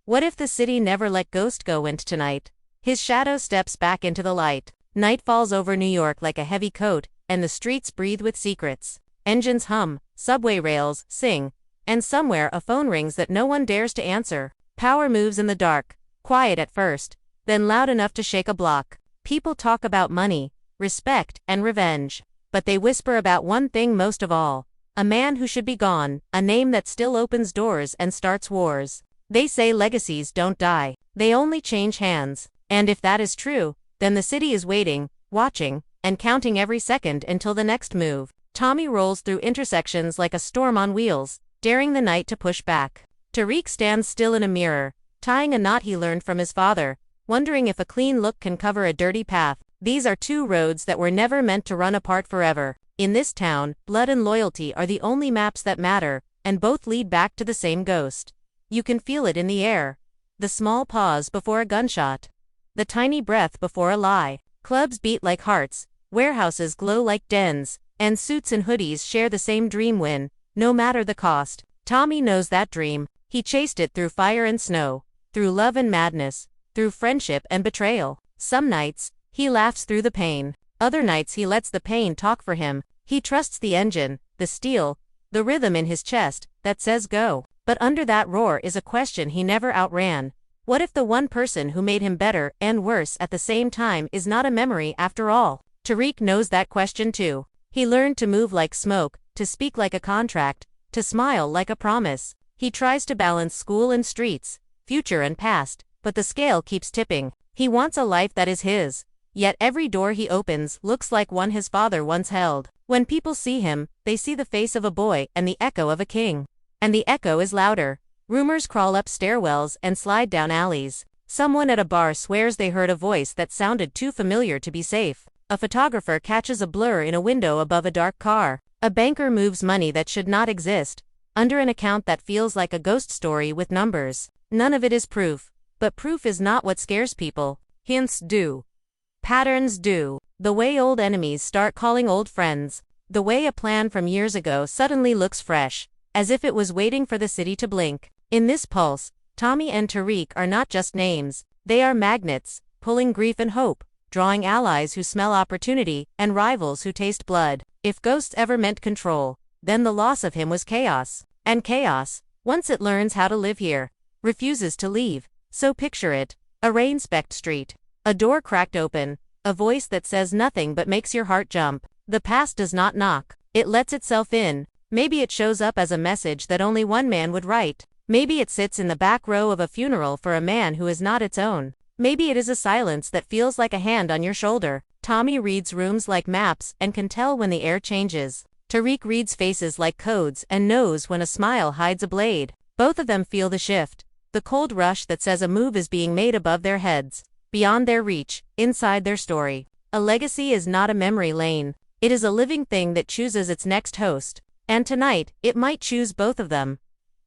What if the city never let ghost go into tonight? His shadow steps back into the light. Night falls over New York like a heavy coat, and the streets breathe with secrets. Engines hum, subway rails sing, and somewhere a phone rings that no one dares to answer. Power moves in the dark, quiet at first, then loud enough to shake a block. People talk about money, respect, and revenge. But they whisper about one thing most of all. A man who should be gone, a name that still opens doors and starts wars. They say legacies don't die, they only change hands. And if that is true, then the city is waiting, watching, and counting every second until the next move. Tommy rolls through intersections like a storm on wheels, daring the night to push back. Tariq stands still in a mirror, tying a knot he learned from his father, wondering if a clean look can cover a dirty path. These are two roads that were never meant to run apart forever. In this town, blood and loyalty are the only maps that matter, and both lead back to the same ghost. You can feel it in the air. The small pause before a gunshot. The tiny breath before a lie. Clubs beat like hearts, warehouses glow like dens, and suits and hoodies share the same dream win, no matter the cost. Tommy knows that dream. He chased it through fire and snow, through love and madness, through friendship and betrayal. Some nights, he laughs through the pain. Other nights he lets the pain talk for him. He trusts the engine, the steel, the rhythm in his chest that says go. But under that roar is a question he never outran. What if the one person who made him better and worse at the same time is not a memory after all? Tariq knows that question too. He learned to move like smoke, to speak like a contract, to smile like a promise. He tries to balance school and streets, future and past, but the scale keeps tipping. He wants a life that is his. Yet every door he opens looks like one his father once held. When people see him, they see the face of a boy and the echo of a king. And the echo is louder. Rumors crawl up stairwells and slide down alleys. Someone at a bar swears they heard a voice that sounded too familiar to be safe. A photographer catches a blur in a window above a dark car. A banker moves money that should not exist, under an account that feels like a ghost story with numbers. None of it is proof. But proof is not what scares people. Hints do. Patterns do. The way old enemies start calling old friends. The way a plan from years ago suddenly looks fresh, as if it was waiting for the city to blink. In this pulse, Tommy and Tariq are not just names. They are magnets, pulling grief and hope, drawing allies who smell opportunity, and rivals who taste blood. If ghosts ever meant control, then the loss of him was chaos. And chaos, once it learns how to live here, refuses to leave. So picture it. A rain-specked street. A door cracked open. A voice that says nothing but makes your heart jump. The past does not knock. It lets itself in. Maybe it shows up as a message that only one man would write. Maybe it sits in the back row of a funeral for a man who is not its own. Maybe it is a silence that feels like a hand on your shoulder. Tommy reads rooms like maps and can tell when the air changes. Tariq reads faces like codes and knows when a smile hides a blade. Both of them feel the shift. The cold rush that says a move is being made above their heads, beyond their reach, inside their story. A legacy is not a memory lane. It is a living thing that chooses its next host. And tonight, it might choose both of them.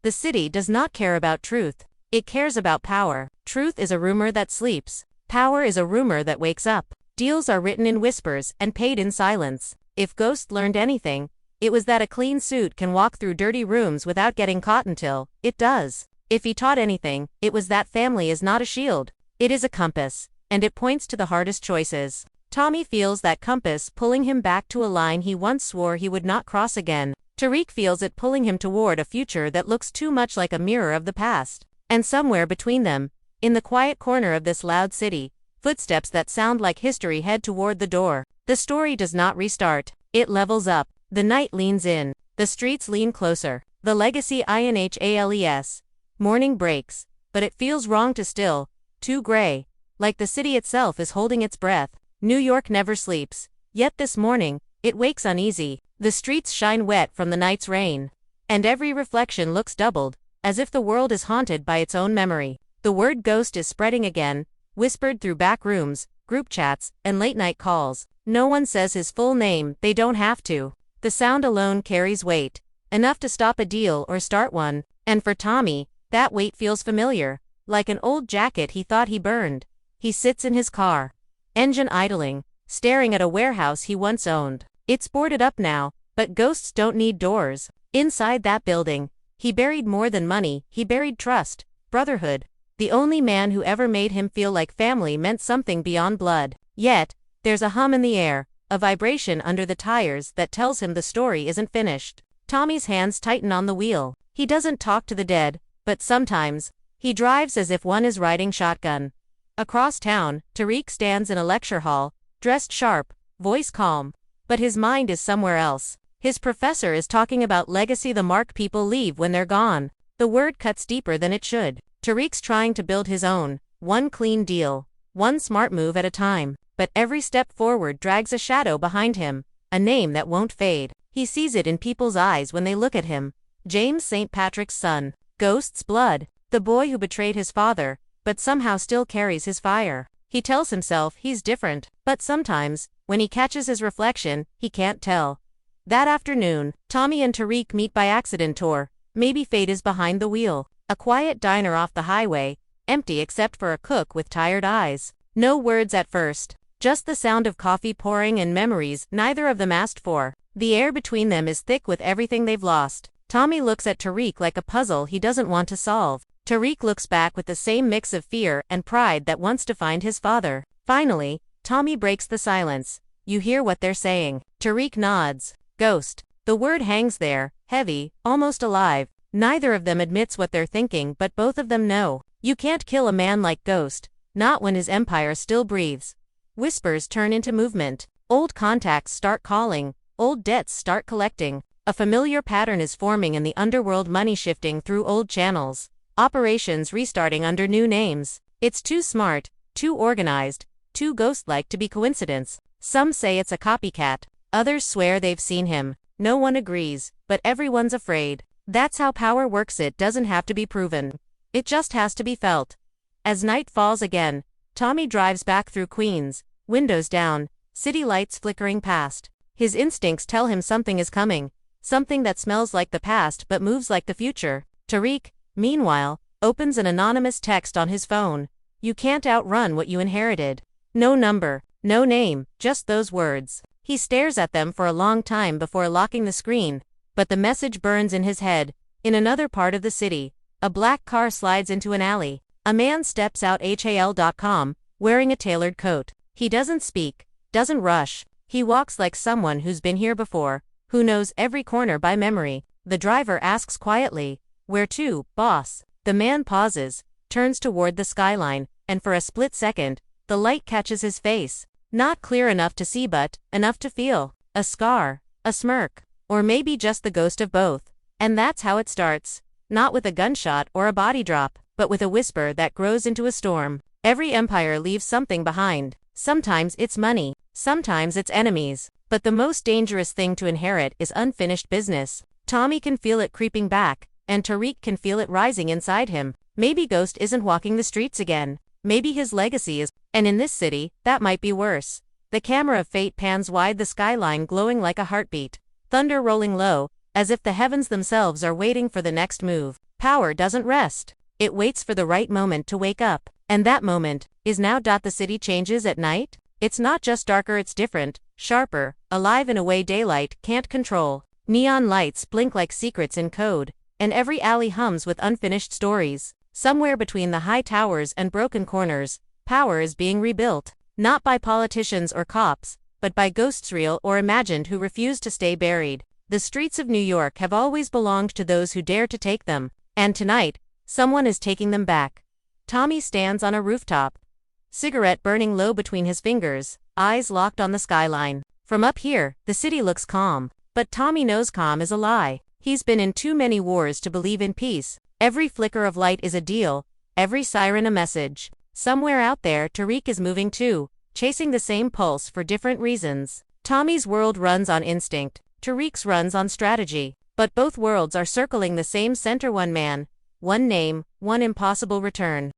The city does not care about truth. It cares about power. Truth is a rumor that sleeps. Power is a rumor that wakes up. Deals are written in whispers and paid in silence. If Ghost learned anything, it was that a clean suit can walk through dirty rooms without getting caught until it does. If he taught anything, it was that family is not a shield. It is a compass, and it points to the hardest choices. Tommy feels that compass pulling him back to a line he once swore he would not cross again. Tariq feels it pulling him toward a future that looks too much like a mirror of the past. And somewhere between them, in the quiet corner of this loud city, footsteps that sound like history head toward the door. The story does not restart. It levels up. The night leans in. The streets lean closer. The legacy inhales. Morning breaks. But it feels wrong to still. Too gray. Like the city itself is holding its breath. New York never sleeps. Yet this morning, it wakes uneasy. The streets shine wet from the night's rain. And every reflection looks doubled, as if the world is haunted by its own memory. The word ghost is spreading again, whispered through back rooms, group chats, and late-night calls. No one says his full name, they don't have to. The sound alone carries weight, enough to stop a deal or start one. And for Tommy, that weight feels familiar, like an old jacket he thought he burned. He sits in his car, engine idling, staring at a warehouse he once owned. It's boarded up now, but ghosts don't need doors. Inside that building, he buried more than money, he buried trust, brotherhood, The only man who ever made him feel like family meant something beyond blood. Yet, there's a hum in the air, a vibration under the tires that tells him the story isn't finished. Tommy's hands tighten on the wheel. He doesn't talk to the dead, but sometimes, he drives as if one is riding shotgun. Across town, Tariq stands in a lecture hall, dressed sharp, voice calm. But his mind is somewhere else. His professor is talking about legacy, the mark people leave when they're gone. The word cuts deeper than it should. Tariq's trying to build his own, one clean deal, one smart move at a time. But every step forward drags a shadow behind him, a name that won't fade. He sees it in people's eyes when they look at him. James St. Patrick's son. Ghost's blood. The boy who betrayed his father, but somehow still carries his fire. He tells himself he's different, but sometimes, when he catches his reflection, he can't tell. That afternoon, Tommy and Tariq meet by accident, or maybe fate is behind the wheel. A quiet diner off the highway, empty except for a cook with tired eyes. No words at first, just the sound of coffee pouring and memories neither of them asked for. The air between them is thick with everything they've lost. Tommy looks at Tariq like a puzzle he doesn't want to solve. Tariq looks back with the same mix of fear and pride that once defined his father. Finally, Tommy breaks the silence. You hear what they're saying. Tariq nods. Ghost. The word hangs there, heavy, almost alive. Neither of them admits what they're thinking, but both of them know. You can't kill a man like Ghost, not when his empire still breathes. Whispers turn into movement. Old contacts start calling. Old debts start collecting. A familiar pattern is forming in the underworld, money shifting through old channels. Operations restarting under new names. It's too smart, too organized, too ghost-like to be coincidence. Some say it's a copycat. Others swear they've seen him. No one agrees, but everyone's afraid. That's how power works. It doesn't have to be proven. It just has to be felt. As night falls again, Tommy drives back through Queens, windows down, city lights flickering past. His instincts tell him something is coming, something that smells like the past but moves like the future. Tariq, meanwhile, opens an anonymous text on his phone. You can't outrun what you inherited. No number, no name, just those words. He stares at them for a long time before locking the screen, but the message burns in his head. In another part of the city, a black car slides into an alley. A man steps out hal.com, wearing a tailored coat. He doesn't speak, doesn't rush. He walks like someone who's been here before, who knows every corner by memory. The driver asks quietly, "Where to, boss?" The man pauses, turns toward the skyline, and for a split second, the light catches his face. Not clear enough to see but enough to feel. A scar, a smirk, or maybe just the ghost of both. And that's how it starts. Not with a gunshot or a body drop, but with a whisper that grows into a storm. Every empire leaves something behind. Sometimes it's money, sometimes it's enemies. But the most dangerous thing to inherit is unfinished business. Tommy can feel it creeping back, and Tariq can feel it rising inside him. Maybe Ghost isn't walking the streets again. Maybe his legacy is, and in this city, that might be worse. The camera of fate pans wide, the skyline glowing like a heartbeat. Thunder rolling low, as if the heavens themselves are waiting for the next move. Power doesn't rest. It waits for the right moment to wake up. And that moment is now. The city changes at night. It's not just darker, it's different, sharper, alive in a way daylight can't control. Neon lights blink like secrets in code, and every alley hums with unfinished stories. Somewhere between the high towers and broken corners, power is being rebuilt. Not by politicians or cops, but by ghosts real or imagined who refuse to stay buried. The streets of New York have always belonged to those who dare to take them, and tonight, someone is taking them back. Tommy stands on a rooftop, cigarette burning low between his fingers, eyes locked on the skyline. From up here, the city looks calm, but Tommy knows calm is a lie. He's been in too many wars to believe in peace. Every flicker of light is a deal, every siren a message. Somewhere out there, Tariq is moving too, chasing the same pulse for different reasons. Tommy's world runs on instinct, Tariq's runs on strategy. But both worlds are circling the same center: one man, one name, one impossible return.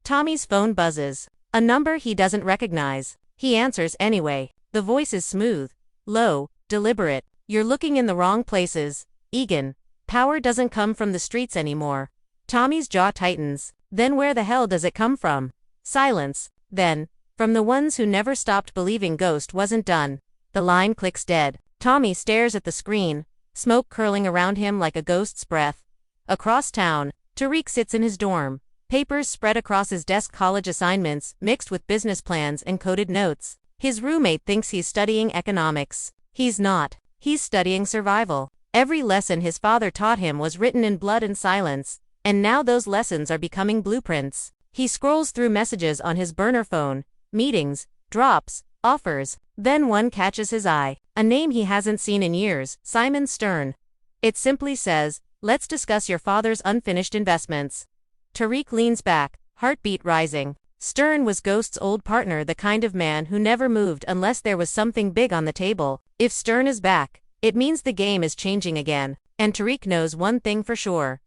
Tommy's phone buzzes. A number he doesn't recognize. He answers anyway. The voice is smooth, low, deliberate. You're looking in the wrong places, Egan. Power doesn't come from the streets anymore. Tommy's jaw tightens. Then where the hell does it come from? Silence. Then, from the ones who never stopped believing Ghost wasn't done. The line clicks dead. Tommy stares at the screen, smoke curling around him like a ghost's breath. Across town, Tariq sits in his dorm, Papers spread across his desk, college assignments, mixed with business plans and coded notes. His roommate thinks he's studying economics. He's not. He's studying survival. Every lesson his father taught him was written in blood and silence, and now those lessons are becoming blueprints. He scrolls through messages on his burner phone, meetings, drops, offers. Then one catches his eye. A name he hasn't seen in years, Simon Stern. It simply says, "Let's discuss your father's unfinished investments." Tariq leans back, heartbeat rising. Stern was Ghost's old partner, the kind of man who never moved unless there was something big on the table. If Stern is back, it means the game is changing again. And Tariq knows one thing for sure.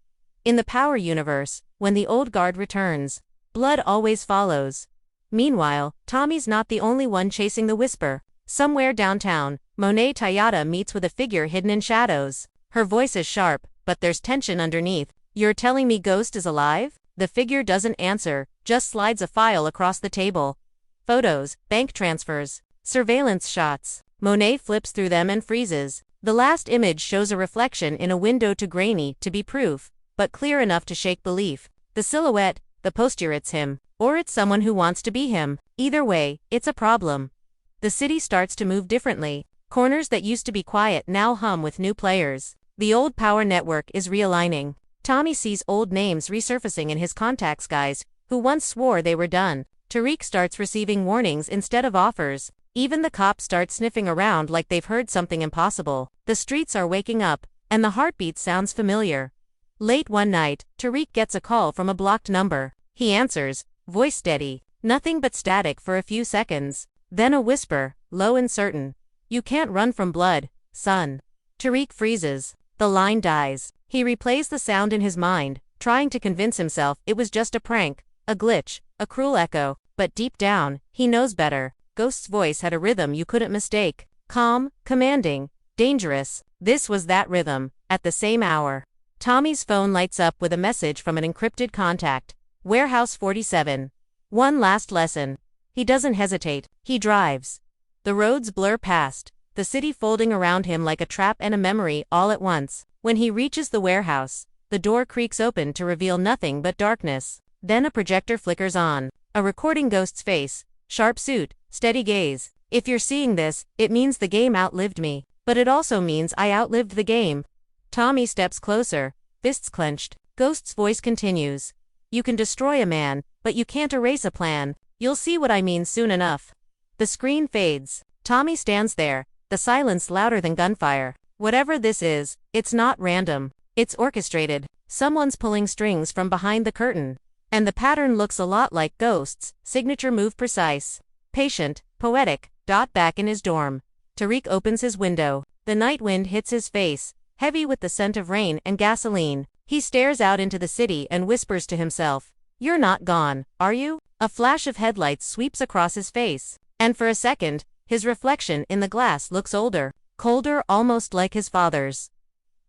In the Power universe, when the old guard returns, blood always follows. Meanwhile, Tommy's not the only one chasing the whisper. Somewhere downtown, Monet Tayada meets with a figure hidden in shadows. Her voice is sharp, but there's tension underneath. "You're telling me Ghost is alive?" The figure doesn't answer, just slides a file across the table. Photos, bank transfers, surveillance shots. Monet flips through them and freezes. The last image shows a reflection in a window, too grainy to be proof, but clear enough to shake belief. The silhouette, the posture, it's him. Or it's someone who wants to be him. Either way, it's a problem. The city starts to move differently. Corners that used to be quiet now hum with new players. The old power network is realigning. Tommy sees old names resurfacing in his contacts, guys who once swore they were done. Tariq starts receiving warnings instead of offers. Even the cops start sniffing around like they've heard something impossible. The streets are waking up, and the heartbeat sounds familiar. Late one night, Tariq gets a call from a blocked number. He answers, voice steady, nothing but static for a few seconds. Then a whisper, low and certain. "You can't run from blood, son." Tariq freezes. The line dies. He replays the sound in his mind, trying to convince himself it was just a prank, a glitch, a cruel echo, but deep down, he knows better. Ghost's voice had a rhythm you couldn't mistake. Calm, commanding, dangerous. This was that rhythm. At the same hour, Tommy's phone lights up with a message from an encrypted contact. Warehouse 47. One last lesson. He doesn't hesitate. He drives. The roads blur past, the city folding around him like a trap and a memory all at once. When he reaches the warehouse, the door creaks open to reveal nothing but darkness. Then a projector flickers on. A recording Ghost's face, sharp suit, steady gaze. "If you're seeing this, it means the game outlived me. But it also means I outlived the game." Tommy steps closer, fists clenched. Ghost's voice continues. "You can destroy a man, but you can't erase a plan. You'll see what I mean soon enough." The screen fades. Tommy stands there, the silence louder than gunfire. Whatever this is, it's not random. It's orchestrated. Someone's pulling strings from behind the curtain. And the pattern looks a lot like Ghost's signature move, precise, patient, poetic. Back in his dorm, Tariq opens his window. The night wind hits his face, heavy with the scent of rain and gasoline. He stares out into the city and whispers to himself, "You're not gone, are you?" A flash of headlights sweeps across his face. And for a second, his reflection in the glass looks older, colder, almost like his father's.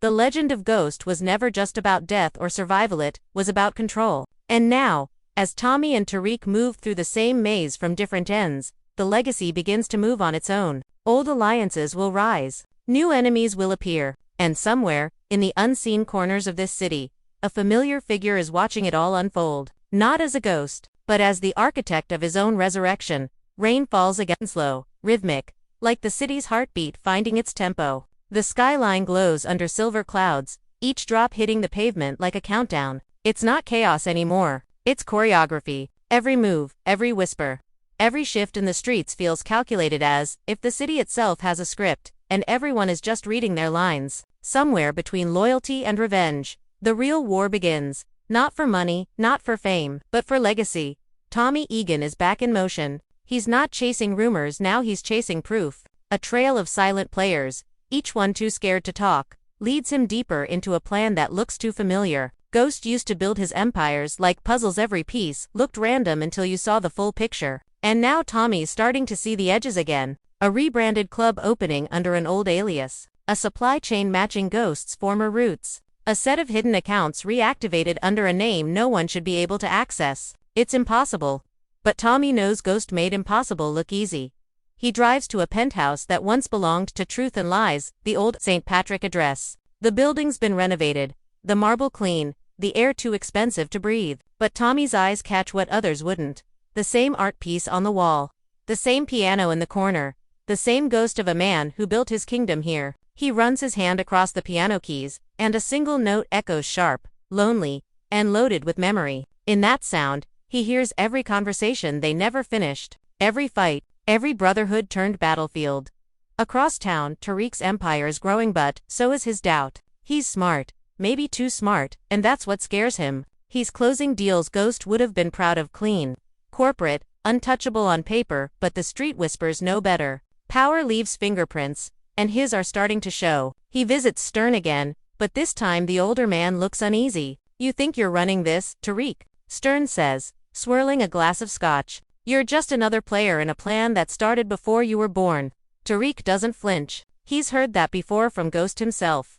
The legend of Ghost was never just about death or survival, it was about control. And now, as Tommy and Tariq move through the same maze from different ends, the legacy begins to move on its own. Old alliances will rise. New enemies will appear. And somewhere, in the unseen corners of this city, a familiar figure is watching it all unfold. Not as a ghost, but as the architect of his own resurrection. Rain falls again, slow, rhythmic, like the city's heartbeat finding its tempo. The skyline glows under silver clouds, each drop hitting the pavement like a countdown. It's not chaos anymore. It's choreography. Every move, every whisper, every shift in the streets feels calculated, as if the city itself has a script, and everyone is just reading their lines. Somewhere between loyalty and revenge, the real war begins. Not for money, not for fame, but for legacy. Tommy Egan is back in motion. He's not chasing rumors, now he's chasing proof. A trail of silent players, each one too scared to talk, leads him deeper into a plan that looks too familiar. Ghost used to build his empires like puzzles. Every piece looked random until you saw the full picture. And now Tommy's starting to see the edges again. A rebranded club opening under an old alias. A supply chain matching Ghost's former roots. A set of hidden accounts reactivated under a name no one should be able to access. It's impossible. But Tommy knows Ghost made impossible look easy. He drives to a penthouse that once belonged to Truth and Lies, the old St. Patrick address. The building's been renovated, the marble clean, the air too expensive to breathe. But Tommy's eyes catch what others wouldn't. The same art piece on the wall. The same piano in the corner. The same ghost of a man who built his kingdom here. He runs his hand across the piano keys, and a single note echoes sharp, lonely, and loaded with memory. In that sound, he hears every conversation they never finished, every fight, every brotherhood turned battlefield. Across town, Tariq's empire is growing, but so is his doubt. He's smart, maybe too smart, and that's what scares him. He's closing deals Ghost would have been proud of, clean, corporate, untouchable on paper, but the street whispers know better. Power leaves fingerprints, and his are starting to show. He visits Stern again, but this time the older man looks uneasy. "You think you're running this, Tariq?" Stern says, swirling a glass of scotch. "You're just another player in a plan that started before you were born." Tariq doesn't flinch. He's heard that before from Ghost himself.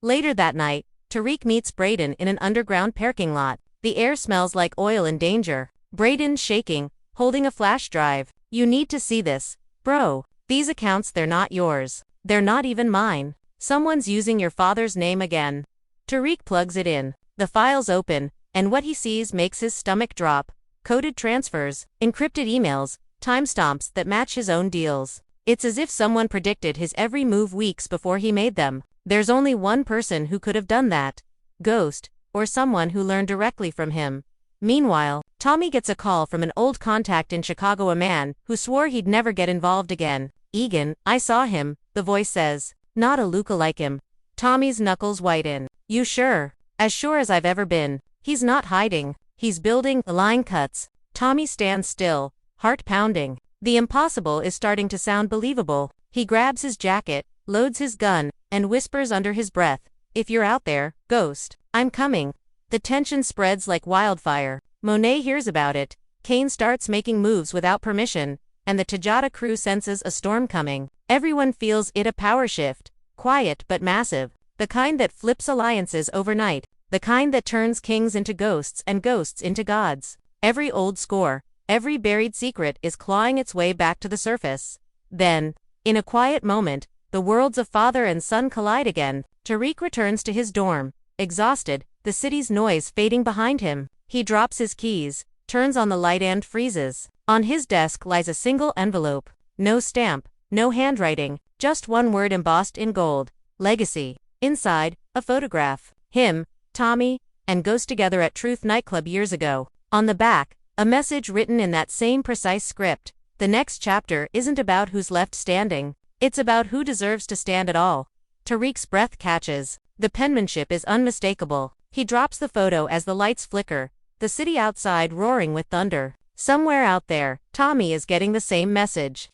Later that night, Tariq meets Brayden in an underground parking lot. The air smells like oil and danger. Brayden's shaking, holding a flash drive. "You need to see this, bro. These accounts, they're not yours. They're not even mine. Someone's using your father's name again." Tariq plugs it in. The files open, and what he sees makes his stomach drop. Coded transfers, encrypted emails, timestamps that match his own deals. It's as if someone predicted his every move weeks before he made them. There's only one person who could have done that. Ghost, or someone who learned directly from him. Meanwhile, Tommy gets a call from an old contact in Chicago, a man who swore he'd never get involved again. "Egan, I saw him," the voice says. "Not a lookalike him." Tommy's knuckles whiten. "You sure?" "As sure as I've ever been. He's not hiding. He's building." The line cuts. Tommy stands still, heart pounding. The impossible is starting to sound believable. He grabs his jacket, loads his gun, and whispers under his breath, "If you're out there, Ghost, I'm coming." The tension spreads like wildfire. Monet hears about it. Kane starts making moves without permission, and the Tajada crew senses a storm coming. Everyone feels it, a power shift. Quiet but massive. The kind that flips alliances overnight. The kind that turns kings into ghosts and ghosts into gods. Every old score, every buried secret is clawing its way back to the surface. Then, in a quiet moment, the worlds of father and son collide again. Tariq returns to his dorm, exhausted, the city's noise fading behind him. He drops his keys, turns on the light and freezes. On his desk lies a single envelope. No stamp, no handwriting, just one word embossed in gold. Legacy. Inside, a photograph. Him, Tommy, and Ghost together at Truth nightclub years ago. On the back, a message written in that same precise script. The next chapter isn't about who's left standing. It's about who deserves to stand at all. Tariq's breath catches. The penmanship is unmistakable. He drops the photo as the lights flicker, the city outside roaring with thunder. Somewhere out there, Tommy is getting the same message.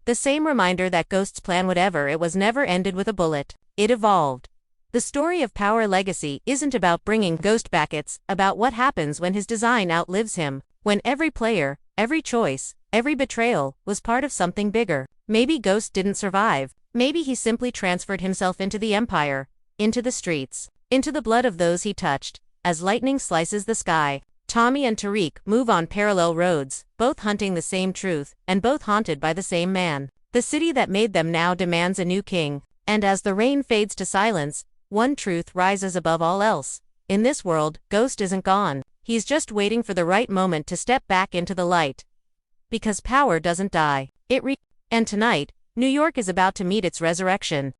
The same reminder that Ghost's plan, whatever it was, never ended with a bullet. It evolved. The story of Power Legacy isn't about bringing Ghost back, it's about what happens when his design outlives him. When every player, every choice, every betrayal was part of something bigger. Maybe Ghost didn't survive. Maybe he simply transferred himself into the Empire, into the streets, into the blood of those he touched. As lightning slices the sky, Tommy and Tariq move on parallel roads, both hunting the same truth, and both haunted by the same man. The city that made them now demands a new king, and as the rain fades to silence, one truth rises above all else. In this world, Ghost isn't gone. He's just waiting for the right moment to step back into the light. Because power doesn't die. And tonight, New York is about to meet its resurrection.